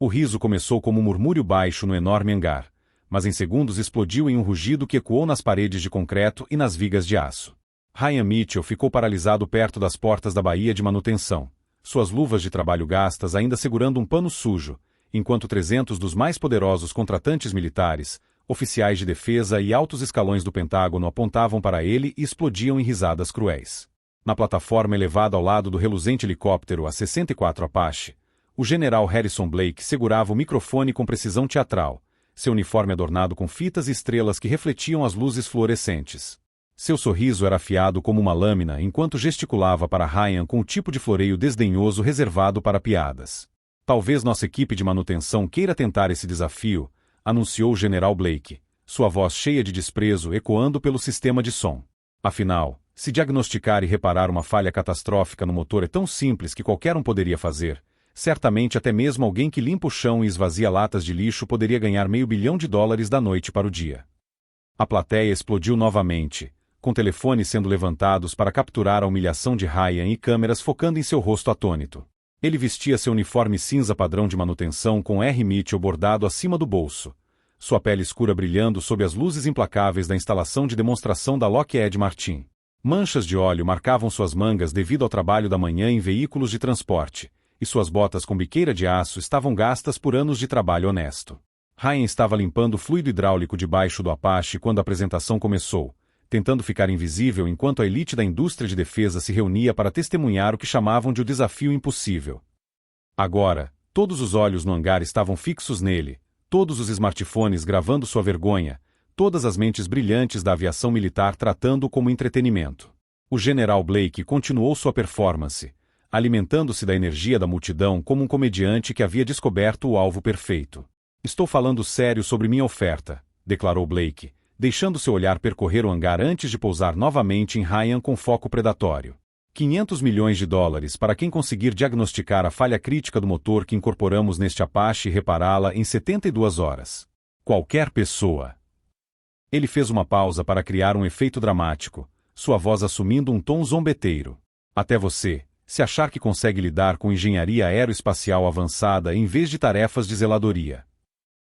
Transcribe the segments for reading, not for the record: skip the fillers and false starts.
O riso começou como um murmúrio baixo no enorme hangar, mas em segundos explodiu em um rugido que ecoou nas paredes de concreto e nas vigas de aço. Ryan Mitchell ficou paralisado perto das portas da baía de manutenção, suas luvas de trabalho gastas ainda segurando um pano sujo, enquanto 300 dos mais poderosos contratantes militares, oficiais de defesa e altos escalões do Pentágono apontavam para ele e explodiam em risadas cruéis. Na plataforma elevada ao lado do reluzente helicóptero A-64 Apache, o general Harrison Blake segurava o microfone com precisão teatral, seu uniforme adornado com fitas e estrelas que refletiam as luzes fluorescentes. Seu sorriso era afiado como uma lâmina enquanto gesticulava para Ryan com o tipo de floreio desdenhoso reservado para piadas. Talvez nossa equipe de manutenção queira tentar esse desafio, anunciou o general Blake, sua voz cheia de desprezo ecoando pelo sistema de som. Afinal, se diagnosticar e reparar uma falha catastrófica no motor é tão simples que qualquer um poderia fazer, certamente até mesmo alguém que limpa o chão e esvazia latas de lixo poderia ganhar $500 milhão da noite para o dia. A plateia explodiu novamente, com telefones sendo levantados para capturar a humilhação de Ryan e câmeras focando em seu rosto atônito. Ele vestia seu uniforme cinza padrão de manutenção com R. Mitchell bordado acima do bolso, sua pele escura brilhando sob as luzes implacáveis da instalação de demonstração da Lockheed Martin. Manchas de óleo marcavam suas mangas devido ao trabalho da manhã em veículos de transporte, e suas botas com biqueira de aço estavam gastas por anos de trabalho honesto. Ryan estava limpando o fluido hidráulico debaixo do Apache quando a apresentação começou, tentando ficar invisível enquanto a elite da indústria de defesa se reunia para testemunhar o que chamavam de o desafio impossível. Agora, todos os olhos no hangar estavam fixos nele, todos os smartphones gravando sua vergonha, todas as mentes brilhantes da aviação militar tratando-o como entretenimento. O general Blake continuou sua performance, alimentando-se da energia da multidão como um comediante que havia descoberto o alvo perfeito. Estou falando sério sobre minha oferta, declarou Blake, deixando seu olhar percorrer o hangar antes de pousar novamente em Ryan com foco predatório. $500 milhões para quem conseguir diagnosticar a falha crítica do motor que incorporamos neste Apache e repará-la em 72 horas. Qualquer pessoa. Ele fez uma pausa para criar um efeito dramático, sua voz assumindo um tom zombeteiro. Até você, se achar que consegue lidar com engenharia aeroespacial avançada em vez de tarefas de zeladoria.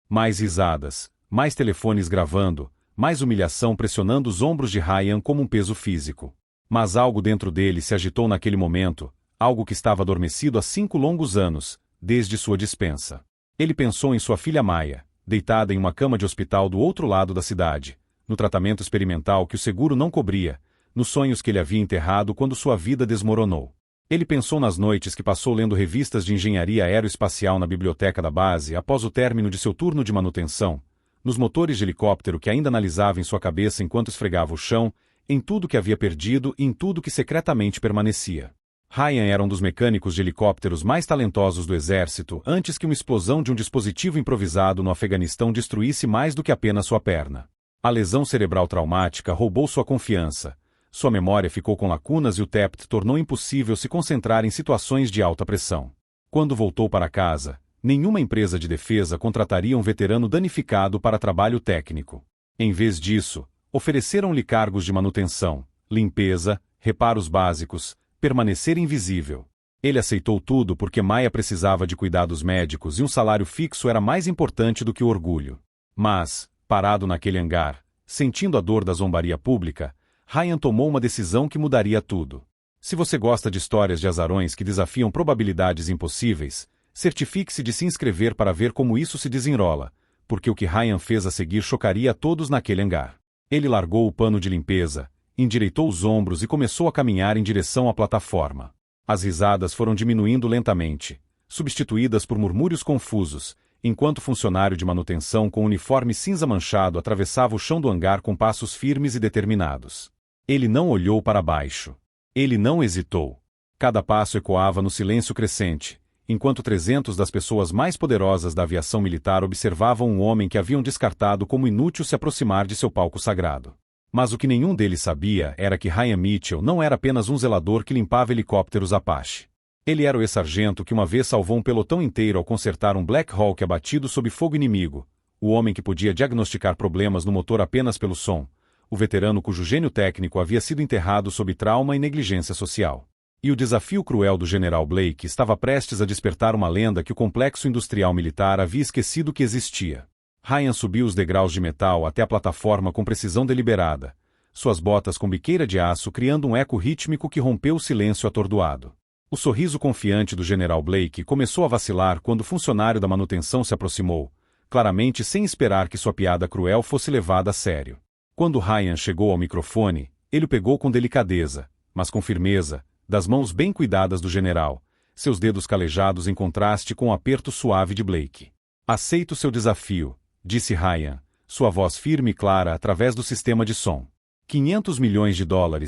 Mais risadas, mais telefones gravando, mais humilhação pressionando os ombros de Ryan como um peso físico. Mas algo dentro dele se agitou naquele momento, algo que estava adormecido há 5 longos anos, desde sua dispensa. Ele pensou em sua filha Maya, deitada em uma cama de hospital do outro lado da cidade, no tratamento experimental que o seguro não cobria, nos sonhos que ele havia enterrado quando sua vida desmoronou. Ele pensou nas noites que passou lendo revistas de engenharia aeroespacial na biblioteca da base após o término de seu turno de manutenção, nos motores de helicóptero que ainda analisava em sua cabeça enquanto esfregava o chão, em tudo que havia perdido e em tudo que secretamente permanecia. Ryan era um dos mecânicos de helicópteros mais talentosos do exército antes que uma explosão de um dispositivo improvisado no Afeganistão destruísse mais do que apenas sua perna. A lesão cerebral traumática roubou sua confiança, sua memória ficou com lacunas e o TEPT tornou impossível se concentrar em situações de alta pressão. Quando voltou para casa, nenhuma empresa de defesa contrataria um veterano danificado para trabalho técnico. Em vez disso, ofereceram-lhe cargos de manutenção, limpeza, reparos básicos, permanecer invisível. Ele aceitou tudo porque Maya precisava de cuidados médicos e um salário fixo era mais importante do que o orgulho. Mas, parado naquele hangar, sentindo a dor da zombaria pública, Ryan tomou uma decisão que mudaria tudo. Se você gosta de histórias de azarões que desafiam probabilidades impossíveis, certifique-se de se inscrever para ver como isso se desenrola, porque o que Ryan fez a seguir chocaria a todos naquele hangar. Ele largou o pano de limpeza, endireitou os ombros e começou a caminhar em direção à plataforma. As risadas foram diminuindo lentamente, substituídas por murmúrios confusos, enquanto o funcionário de manutenção com uniforme cinza manchado atravessava o chão do hangar com passos firmes e determinados. Ele não olhou para baixo. Ele não hesitou. Cada passo ecoava no silêncio crescente, enquanto 300 das pessoas mais poderosas da aviação militar observavam um homem que haviam descartado como inútil se aproximar de seu palco sagrado. Mas o que nenhum deles sabia era que Ryan Mitchell não era apenas um zelador que limpava helicópteros Apache. Ele era o ex-sargento que uma vez salvou um pelotão inteiro ao consertar um Black Hawk abatido sob fogo inimigo, o homem que podia diagnosticar problemas no motor apenas pelo som, o veterano cujo gênio técnico havia sido enterrado sob trauma e negligência social. E o desafio cruel do General Blake estava prestes a despertar uma lenda que o complexo industrial militar havia esquecido que existia. Ryan subiu os degraus de metal até a plataforma com precisão deliberada, suas botas com biqueira de aço criando um eco rítmico que rompeu o silêncio atordoado. O sorriso confiante do General Blake começou a vacilar quando o funcionário da manutenção se aproximou, claramente sem esperar que sua piada cruel fosse levada a sério. Quando Ryan chegou ao microfone, ele o pegou com delicadeza, mas com firmeza, das mãos bem cuidadas do general, seus dedos calejados em contraste com o aperto suave de Blake. "Aceito seu desafio", disse Ryan, sua voz firme e clara através do sistema de som. $500 milhões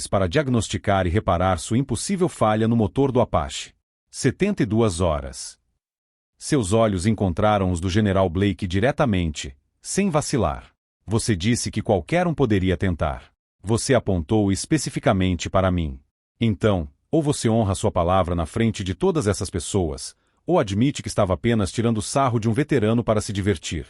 para diagnosticar e reparar sua impossível falha no motor do Apache. 72 horas. Seus olhos encontraram os do General Blake diretamente, sem vacilar. "Você disse que qualquer um poderia tentar. Você apontou especificamente para mim. Então, ou você honra sua palavra na frente de todas essas pessoas, ou admite que estava apenas tirando sarro de um veterano para se divertir."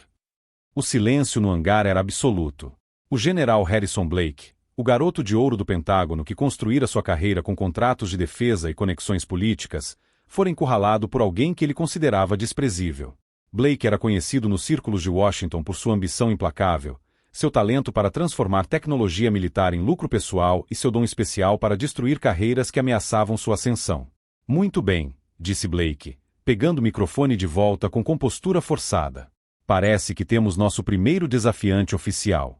O silêncio no hangar era absoluto. O General Harrison Blake, o garoto de ouro do Pentágono que construíra sua carreira com contratos de defesa e conexões políticas, fora encurralado por alguém que ele considerava desprezível. Blake era conhecido nos círculos de Washington por sua ambição implacável, seu talento para transformar tecnologia militar em lucro pessoal e seu dom especial para destruir carreiras que ameaçavam sua ascensão. "Muito bem", disse Blake, pegando o microfone de volta com compostura forçada. "Parece que temos nosso primeiro desafiante oficial."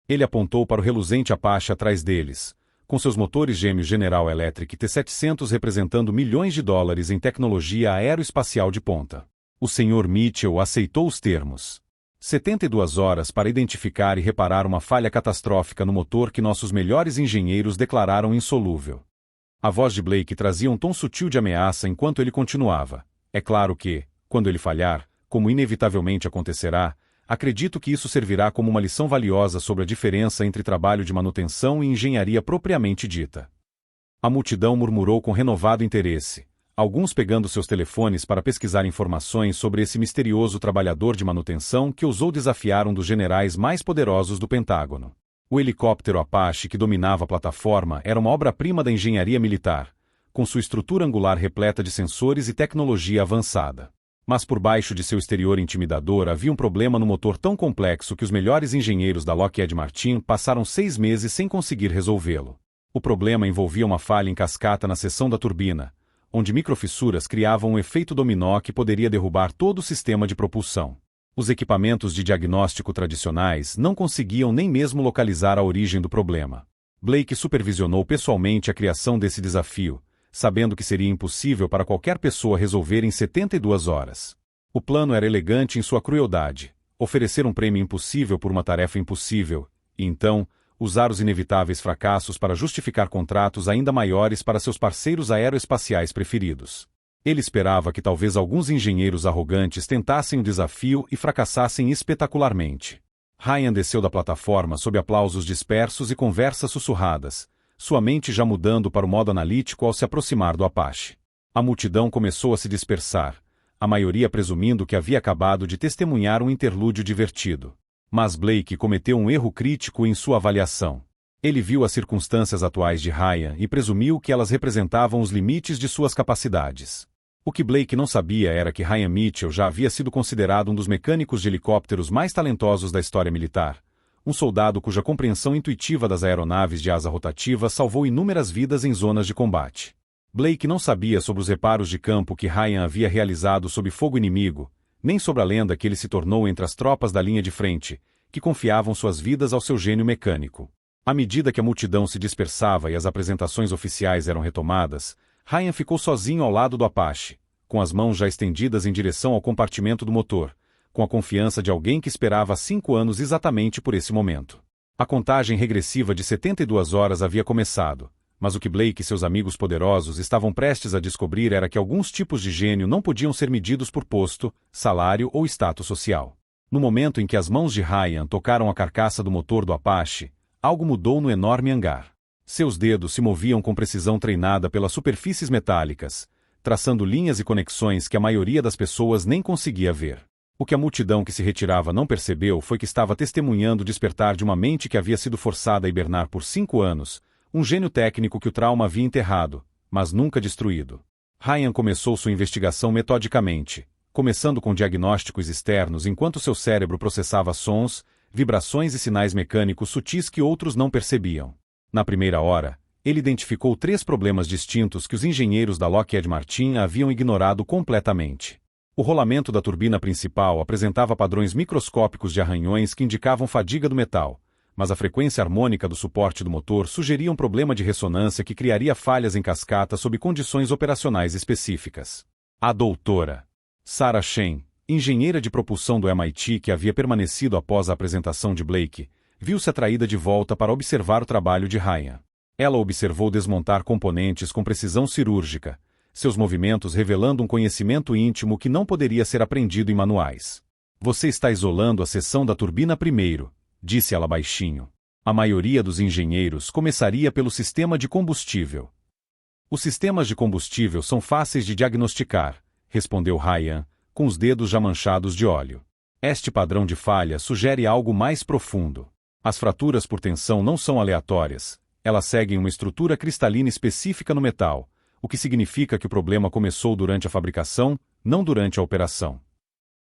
Ele apontou para o reluzente Apache atrás deles, com seus motores gêmeos General Electric T-700 representando milhões de dólares em tecnologia aeroespacial de ponta. O Sr. Mitchell aceitou os termos. 72 horas para identificar e reparar uma falha catastrófica no motor que nossos melhores engenheiros declararam insolúvel. A voz de Blake trazia um tom sutil de ameaça enquanto ele continuava. "É claro que, quando ele falhar, como inevitavelmente acontecerá, acredito que isso servirá como uma lição valiosa sobre a diferença entre trabalho de manutenção e engenharia propriamente dita." A multidão murmurou com renovado interesse, alguns pegando seus telefones para pesquisar informações sobre esse misterioso trabalhador de manutenção que ousou desafiar um dos generais mais poderosos do Pentágono. O helicóptero Apache que dominava a plataforma era uma obra-prima da engenharia militar, com sua estrutura angular repleta de sensores e tecnologia avançada. Mas por baixo de seu exterior intimidador havia um problema no motor tão complexo que os melhores engenheiros da Lockheed Martin passaram 6 meses sem conseguir resolvê-lo. O problema envolvia uma falha em cascata na seção da turbina, onde microfissuras criavam um efeito dominó que poderia derrubar todo o sistema de propulsão. Os equipamentos de diagnóstico tradicionais não conseguiam nem mesmo localizar a origem do problema. Blake supervisionou pessoalmente a criação desse desafio, sabendo que seria impossível para qualquer pessoa resolver em 72 horas. O plano era elegante em sua crueldade, oferecer um prêmio impossível por uma tarefa impossível, e então, usar os inevitáveis fracassos para justificar contratos ainda maiores para seus parceiros aeroespaciais preferidos. Ele esperava que talvez alguns engenheiros arrogantes tentassem o desafio e fracassassem espetacularmente. Ryan desceu da plataforma sob aplausos dispersos e conversas sussurradas, sua mente já mudando para o modo analítico ao se aproximar do Apache. A multidão começou a se dispersar, a maioria presumindo que havia acabado de testemunhar um interlúdio divertido. Mas Blake cometeu um erro crítico em sua avaliação. Ele viu as circunstâncias atuais de Ryan e presumiu que elas representavam os limites de suas capacidades. O que Blake não sabia era que Ryan Mitchell já havia sido considerado um dos mecânicos de helicópteros mais talentosos da história militar, um soldado cuja compreensão intuitiva das aeronaves de asa rotativa salvou inúmeras vidas em zonas de combate. Blake não sabia sobre os reparos de campo que Ryan havia realizado sob fogo inimigo, nem sobre a lenda que ele se tornou entre as tropas da linha de frente, que confiavam suas vidas ao seu gênio mecânico. À medida que a multidão se dispersava e as apresentações oficiais eram retomadas, Ryan ficou sozinho ao lado do Apache, com as mãos já estendidas em direção ao compartimento do motor, com a confiança de alguém que esperava há 5 anos exatamente por esse momento. A contagem regressiva de 72 horas havia começado, mas o que Blake e seus amigos poderosos estavam prestes a descobrir era que alguns tipos de gênio não podiam ser medidos por posto, salário ou status social. No momento em que as mãos de Ryan tocaram a carcaça do motor do Apache, algo mudou no enorme hangar. Seus dedos se moviam com precisão treinada pelas superfícies metálicas, traçando linhas e conexões que a maioria das pessoas nem conseguia ver. O que a multidão que se retirava não percebeu foi que estava testemunhando o despertar de uma mente que havia sido forçada a hibernar por 5 anos, um gênio técnico que o trauma havia enterrado, mas nunca destruído. Ryan começou sua investigação metodicamente, começando com diagnósticos externos enquanto seu cérebro processava sons, vibrações e sinais mecânicos sutis que outros não percebiam. Na primeira hora, ele identificou 3 problemas distintos que os engenheiros da Lockheed Martin haviam ignorado completamente. O rolamento da turbina principal apresentava padrões microscópicos de arranhões que indicavam fadiga do metal, mas a frequência harmônica do suporte do motor sugeria um problema de ressonância que criaria falhas em cascata sob condições operacionais específicas. A doutora Sarah Shen, engenheira de propulsão do MIT que havia permanecido após a apresentação de Blake, viu-se atraída de volta para observar o trabalho de Ryan. Ela observou desmontar componentes com precisão cirúrgica, seus movimentos revelando um conhecimento íntimo que não poderia ser aprendido em manuais. Você está isolando a seção da turbina primeiro, disse ela baixinho. A maioria dos engenheiros começaria pelo sistema de combustível. Os sistemas de combustível são fáceis de diagnosticar, respondeu Ryan, com os dedos já manchados de óleo. Este padrão de falha sugere algo mais profundo. As fraturas por tensão não são aleatórias, elas seguem uma estrutura cristalina específica no metal, o que significa que o problema começou durante a fabricação, não durante a operação.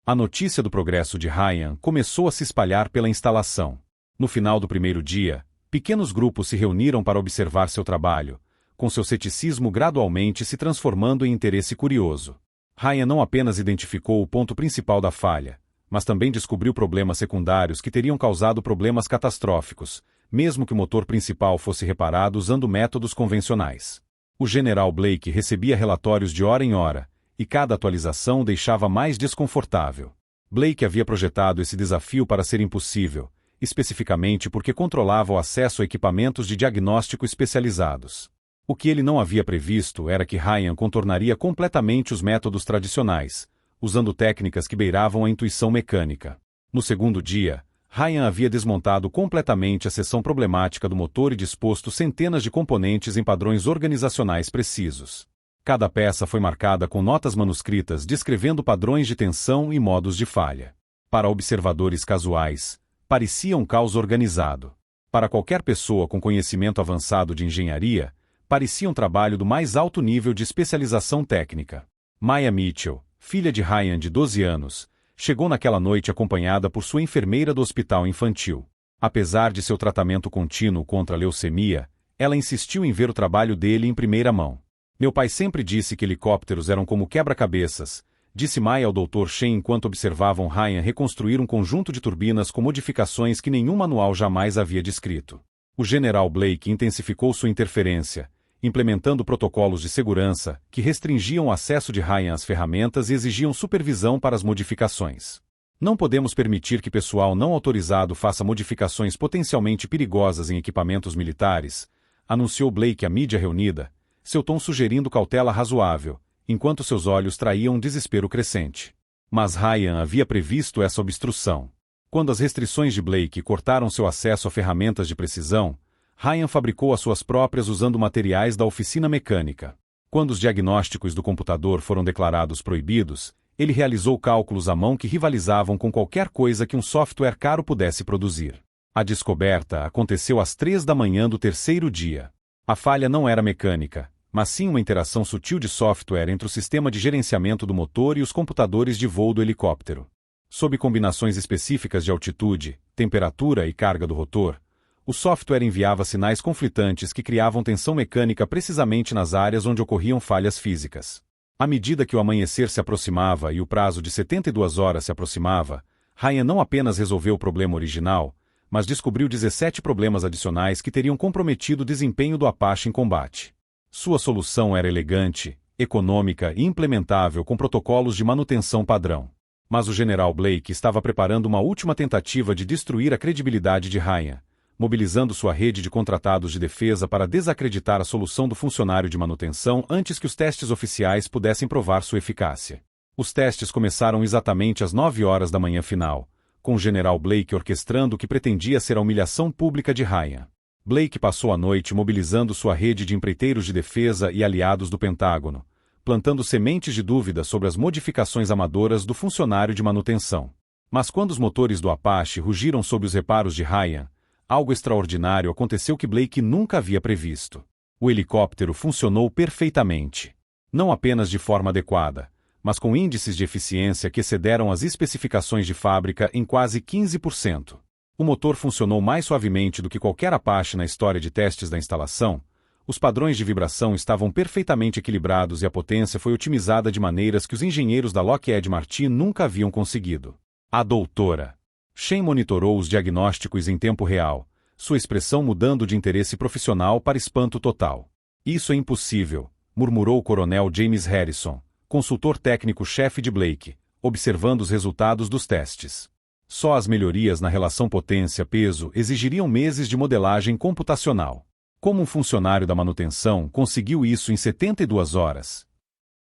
A notícia do progresso de Ryan começou a se espalhar pela instalação. No final do primeiro dia, pequenos grupos se reuniram para observar seu trabalho, com seu ceticismo gradualmente se transformando em interesse curioso. Ryan não apenas identificou o ponto principal da falha, mas também descobriu problemas secundários que teriam causado problemas catastróficos, mesmo que o motor principal fosse reparado usando métodos convencionais. O general Blake recebia relatórios de hora em hora, e cada atualização o deixava mais desconfortável. Blake havia projetado esse desafio para ser impossível, especificamente porque controlava o acesso a equipamentos de diagnóstico especializados. O que ele não havia previsto era que Ryan contornaria completamente os métodos tradicionais, usando técnicas que beiravam a intuição mecânica. No segundo dia, Ryan havia desmontado completamente a seção problemática do motor e disposto centenas de componentes em padrões organizacionais precisos. Cada peça foi marcada com notas manuscritas descrevendo padrões de tensão e modos de falha. Para observadores casuais, parecia um caos organizado. Para qualquer pessoa com conhecimento avançado de engenharia, parecia um trabalho do mais alto nível de especialização técnica. Maya Mitchell, filha de Ryan de 12 anos, chegou naquela noite acompanhada por sua enfermeira do hospital infantil. Apesar de seu tratamento contínuo contra a leucemia, ela insistiu em ver o trabalho dele em primeira mão. Meu pai sempre disse que helicópteros eram como quebra-cabeças, disse Maya ao Dr. Shen enquanto observavam Ryan reconstruir um conjunto de turbinas com modificações que nenhum manual jamais havia descrito. O general Blake intensificou sua interferência, implementando protocolos de segurança que restringiam o acesso de Ryan às ferramentas e exigiam supervisão para as modificações. Não podemos permitir que pessoal não autorizado faça modificações potencialmente perigosas em equipamentos militares, anunciou Blake à mídia reunida, seu tom sugerindo cautela razoável, enquanto seus olhos traíam um desespero crescente. Mas Ryan havia previsto essa obstrução. Quando as restrições de Blake cortaram seu acesso a ferramentas de precisão, Ryan fabricou as suas próprias usando materiais da oficina mecânica. Quando os diagnósticos do computador foram declarados proibidos, ele realizou cálculos à mão que rivalizavam com qualquer coisa que um software caro pudesse produzir. A descoberta aconteceu às 3 da manhã do terceiro dia. A falha não era mecânica, mas sim uma interação sutil de software entre o sistema de gerenciamento do motor e os computadores de voo do helicóptero. Sob combinações específicas de altitude, temperatura e carga do rotor, o software enviava sinais conflitantes que criavam tensão mecânica precisamente nas áreas onde ocorriam falhas físicas. À medida que o amanhecer se aproximava e o prazo de 72 horas se aproximava, Ryan não apenas resolveu o problema original, mas descobriu 17 problemas adicionais que teriam comprometido o desempenho do Apache em combate. Sua solução era elegante, econômica e implementável com protocolos de manutenção padrão. Mas o general Blake estava preparando uma última tentativa de destruir a credibilidade de Ryan, mobilizando sua rede de contratados de defesa para desacreditar a solução do funcionário de manutenção antes que os testes oficiais pudessem provar sua eficácia. Os testes começaram exatamente às 9 horas da manhã final, com o general Blake orquestrando o que pretendia ser a humilhação pública de Ryan. Blake passou a noite mobilizando sua rede de empreiteiros de defesa e aliados do Pentágono, plantando sementes de dúvida sobre as modificações amadoras do funcionário de manutenção. Mas quando os motores do Apache rugiram sob os reparos de Ryan, algo extraordinário aconteceu que Blake nunca havia previsto. O helicóptero funcionou perfeitamente. Não apenas de forma adequada, mas com índices de eficiência que excederam as especificações de fábrica em quase 15%. O motor funcionou mais suavemente do que qualquer Apache na história de testes da instalação, os padrões de vibração estavam perfeitamente equilibrados e a potência foi otimizada de maneiras que os engenheiros da Lockheed Martin nunca haviam conseguido. A doutora Shen monitorou os diagnósticos em tempo real, sua expressão mudando de interesse profissional para espanto total. Isso é impossível, murmurou o coronel James Harrison, consultor técnico-chefe de Blake, observando os resultados dos testes. Só as melhorias na relação potência-peso exigiriam meses de modelagem computacional. Como um funcionário da manutenção conseguiu isso em 72 horas?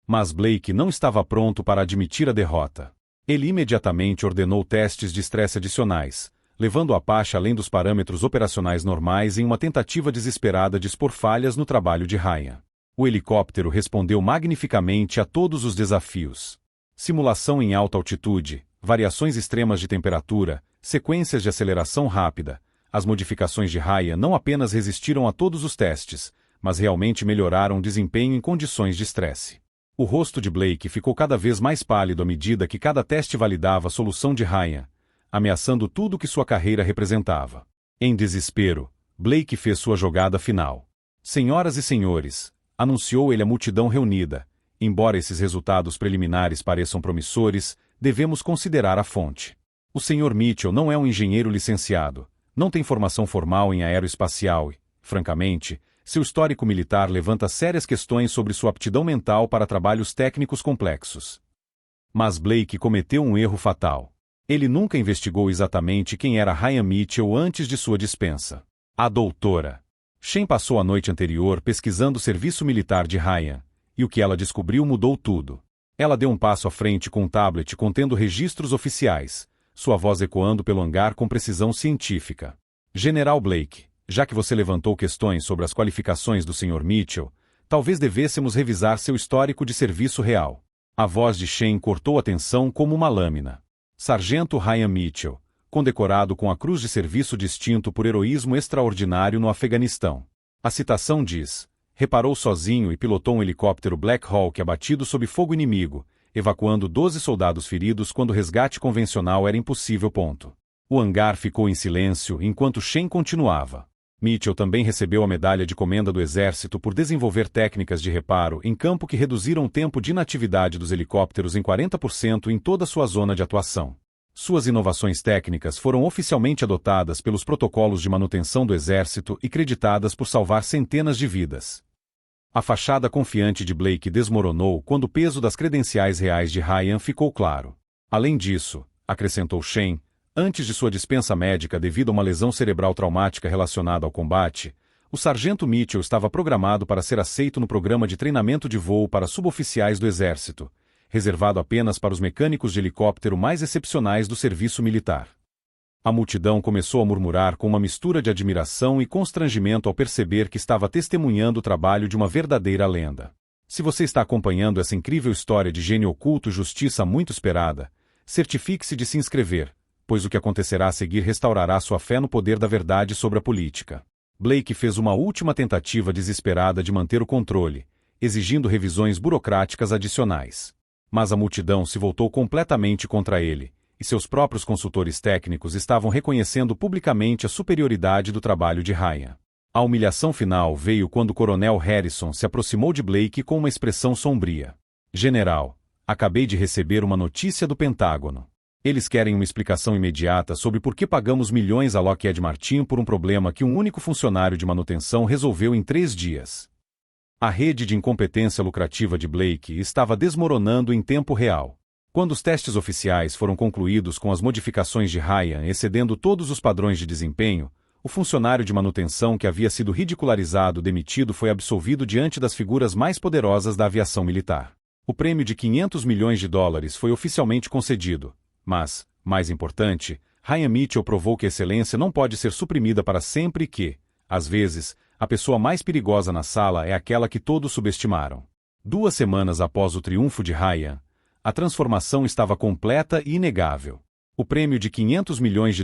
Mas Blake não estava pronto para admitir a derrota. Ele imediatamente ordenou testes de estresse adicionais, levando o Apache além dos parâmetros operacionais normais em uma tentativa desesperada de expor falhas no trabalho de Ryan. O helicóptero respondeu magnificamente a todos os desafios. Simulação em alta altitude, variações extremas de temperatura, sequências de aceleração rápida. As modificações de Ryan não apenas resistiram a todos os testes, mas realmente melhoraram o desempenho em condições de estresse. O rosto de Blake ficou cada vez mais pálido à medida que cada teste validava a solução de Ryan, ameaçando tudo que sua carreira representava. Em desespero, Blake fez sua jogada final. Senhoras e senhores, anunciou ele à multidão reunida, embora esses resultados preliminares pareçam promissores, devemos considerar a fonte. O Sr. Mitchell não é um engenheiro licenciado. Não tem formação formal em aeroespacial e, francamente, seu histórico militar levanta sérias questões sobre sua aptidão mental para trabalhos técnicos complexos. Mas Blake cometeu um erro fatal. Ele nunca investigou exatamente quem era Ryan Mitchell antes de sua dispensa. A doutora Shen passou a noite anterior pesquisando o serviço militar de Ryan, e o que ela descobriu mudou tudo. Ela deu um passo à frente com um tablet contendo registros oficiais, sua voz ecoando pelo hangar com precisão científica. General Blake, já que você levantou questões sobre as qualificações do Sr. Mitchell, talvez devêssemos revisar seu histórico de serviço real. A voz de Shen cortou a tensão como uma lâmina. Sargento Ryan Mitchell, condecorado com a Cruz de Serviço Distinto por heroísmo extraordinário no Afeganistão. A citação diz: reparou sozinho e pilotou um helicóptero Black Hawk abatido sob fogo inimigo, evacuando 12 soldados feridos quando o resgate convencional era impossível. O hangar ficou em silêncio enquanto Shen continuava. Mitchell também recebeu a medalha de comenda do Exército por desenvolver técnicas de reparo em campo que reduziram o tempo de inatividade dos helicópteros em 40% em toda sua zona de atuação. Suas inovações técnicas foram oficialmente adotadas pelos protocolos de manutenção do Exército e creditadas por salvar centenas de vidas. A fachada confiante de Blake desmoronou quando o peso das credenciais reais de Ryan ficou claro. Além disso, acrescentou Shen, antes de sua dispensa médica devido a uma lesão cerebral traumática relacionada ao combate, o sargento Mitchell estava programado para ser aceito no programa de treinamento de voo para suboficiais do Exército, reservado apenas para os mecânicos de helicóptero mais excepcionais do serviço militar. A multidão começou a murmurar com uma mistura de admiração e constrangimento ao perceber que estava testemunhando o trabalho de uma verdadeira lenda. Se você está acompanhando essa incrível história de gênio oculto e justiça muito esperada, certifique-se de se inscrever, pois o que acontecerá a seguir restaurará sua fé no poder da verdade sobre a política. Blake fez uma última tentativa desesperada de manter o controle, exigindo revisões burocráticas adicionais. Mas a multidão se voltou completamente contra ele, e seus próprios consultores técnicos estavam reconhecendo publicamente a superioridade do trabalho de Ryan. A humilhação final veio quando o coronel Harrison se aproximou de Blake com uma expressão sombria. General, acabei de receber uma notícia do Pentágono. Eles querem uma explicação imediata sobre por que pagamos milhões a Lockheed Martin por um problema que um único funcionário de manutenção resolveu em 3 dias. A rede de incompetência lucrativa de Blake estava desmoronando em tempo real. Quando os testes oficiais foram concluídos com as modificações de Ryan excedendo todos os padrões de desempenho, o funcionário de manutenção que havia sido ridicularizado demitido foi absolvido diante das figuras mais poderosas da aviação militar. O prêmio de $500 milhões foi oficialmente concedido, mas, mais importante, Ryan Mitchell provou que a excelência não pode ser suprimida para sempre e que, às vezes, a pessoa mais perigosa na sala é aquela que todos subestimaram. 2 semanas após o triunfo de Ryan, a transformação estava completa e inegável. O prêmio de $500 milhões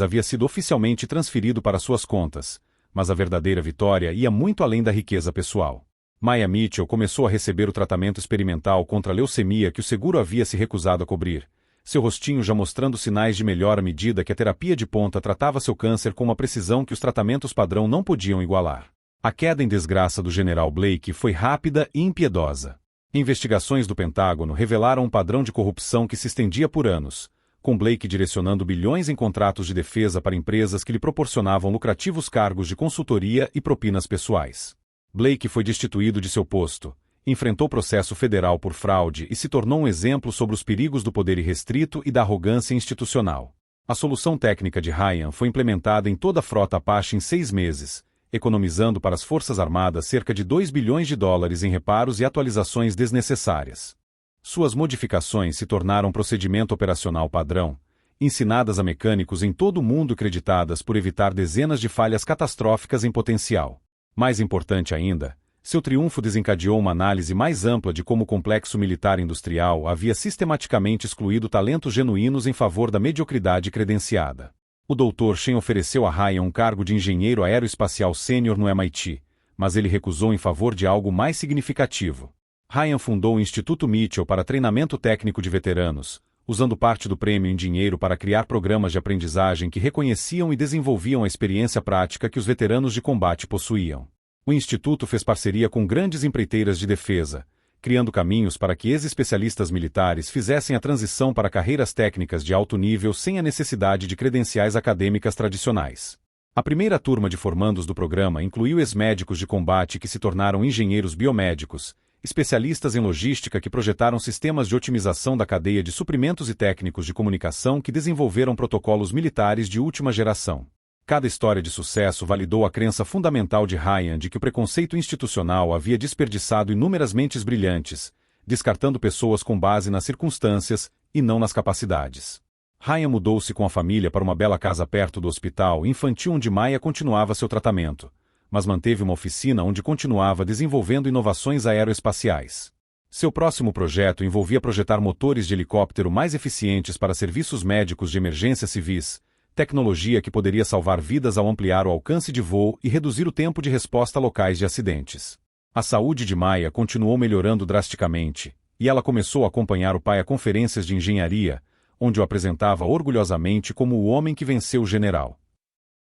havia sido oficialmente transferido para suas contas, mas a verdadeira vitória ia muito além da riqueza pessoal. Maya Mitchell começou a receber o tratamento experimental contra a leucemia que o seguro havia se recusado a cobrir, seu rostinho já mostrando sinais de melhora à medida que a terapia de ponta tratava seu câncer com uma precisão que os tratamentos padrão não podiam igualar. A queda em desgraça do general Blake foi rápida e impiedosa. Investigações do Pentágono revelaram um padrão de corrupção que se estendia por anos, com Blake direcionando bilhões em contratos de defesa para empresas que lhe proporcionavam lucrativos cargos de consultoria e propinas pessoais. Blake foi destituído de seu posto, enfrentou processo federal por fraude e se tornou um exemplo sobre os perigos do poder irrestrito e da arrogância institucional. A solução técnica de Ryan foi implementada em toda a frota Apache em 6 meses, economizando para as Forças Armadas cerca de 2 bilhões de dólares em reparos e atualizações desnecessárias. Suas modificações se tornaram procedimento operacional padrão, ensinadas a mecânicos em todo o mundo e creditadas por evitar dezenas de falhas catastróficas em potencial. Mais importante ainda, seu triunfo desencadeou uma análise mais ampla de como o complexo militar industrial havia sistematicamente excluído talentos genuínos em favor da mediocridade credenciada. O Dr. Shen ofereceu a Ryan um cargo de engenheiro aeroespacial sênior no MIT, mas ele recusou em favor de algo mais significativo. Ryan fundou o Instituto Mitchell para treinamento técnico de veteranos, usando parte do prêmio em dinheiro para criar programas de aprendizagem que reconheciam e desenvolviam a experiência prática que os veteranos de combate possuíam. O Instituto fez parceria com grandes empreiteiras de defesa, criando caminhos para que ex-especialistas militares fizessem a transição para carreiras técnicas de alto nível sem a necessidade de credenciais acadêmicas tradicionais. A primeira turma de formandos do programa incluiu ex-médicos de combate que se tornaram engenheiros biomédicos, especialistas em logística que projetaram sistemas de otimização da cadeia de suprimentos e técnicos de comunicação que desenvolveram protocolos militares de última geração. Cada história de sucesso validou a crença fundamental de Ryan de que o preconceito institucional havia desperdiçado inúmeras mentes brilhantes, descartando pessoas com base nas circunstâncias e não nas capacidades. Ryan mudou-se com a família para uma bela casa perto do hospital infantil onde Maya continuava seu tratamento, mas manteve uma oficina onde continuava desenvolvendo inovações aeroespaciais. Seu próximo projeto envolvia projetar motores de helicóptero mais eficientes para serviços médicos de emergência civis, tecnologia que poderia salvar vidas ao ampliar o alcance de voo e reduzir o tempo de resposta a locais de acidentes. A saúde de Maya continuou melhorando drasticamente, e ela começou a acompanhar o pai a conferências de engenharia, onde o apresentava orgulhosamente como o homem que venceu o general.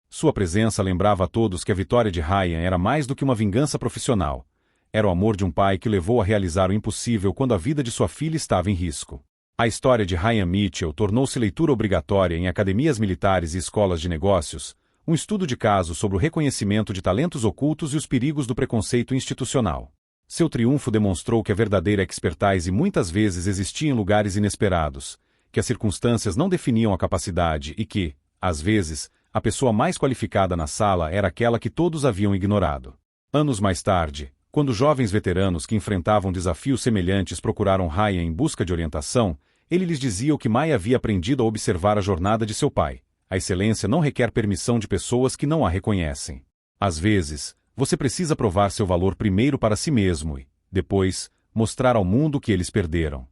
Sua presença lembrava a todos que a vitória de Ryan era mais do que uma vingança profissional. Era o amor de um pai que o levou a realizar o impossível quando a vida de sua filha estava em risco. A história de Ryan Mitchell tornou-se leitura obrigatória em academias militares e escolas de negócios, um estudo de caso sobre o reconhecimento de talentos ocultos e os perigos do preconceito institucional. Seu triunfo demonstrou que a verdadeira expertise muitas vezes existia em lugares inesperados, que as circunstâncias não definiam a capacidade e que, às vezes, a pessoa mais qualificada na sala era aquela que todos haviam ignorado. Anos mais tarde, quando jovens veteranos que enfrentavam desafios semelhantes procuraram Ryan em busca de orientação, ele lhes dizia o que Maya havia aprendido a observar a jornada de seu pai. A excelência não requer permissão de pessoas que não a reconhecem. Às vezes, você precisa provar seu valor primeiro para si mesmo e, depois, mostrar ao mundo que eles perderam.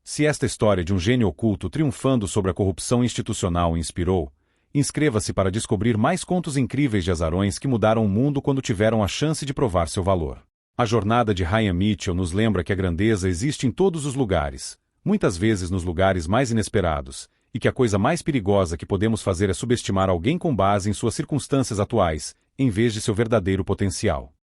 Se esta história de um gênio oculto triunfando sobre a corrupção institucional o inspirou, inscreva-se para descobrir mais contos incríveis de azarões que mudaram o mundo quando tiveram a chance de provar seu valor. A jornada de Ryan Mitchell nos lembra que a grandeza existe em todos os lugares, muitas vezes nos lugares mais inesperados, e que a coisa mais perigosa que podemos fazer é subestimar alguém com base em suas circunstâncias atuais, em vez de seu verdadeiro potencial.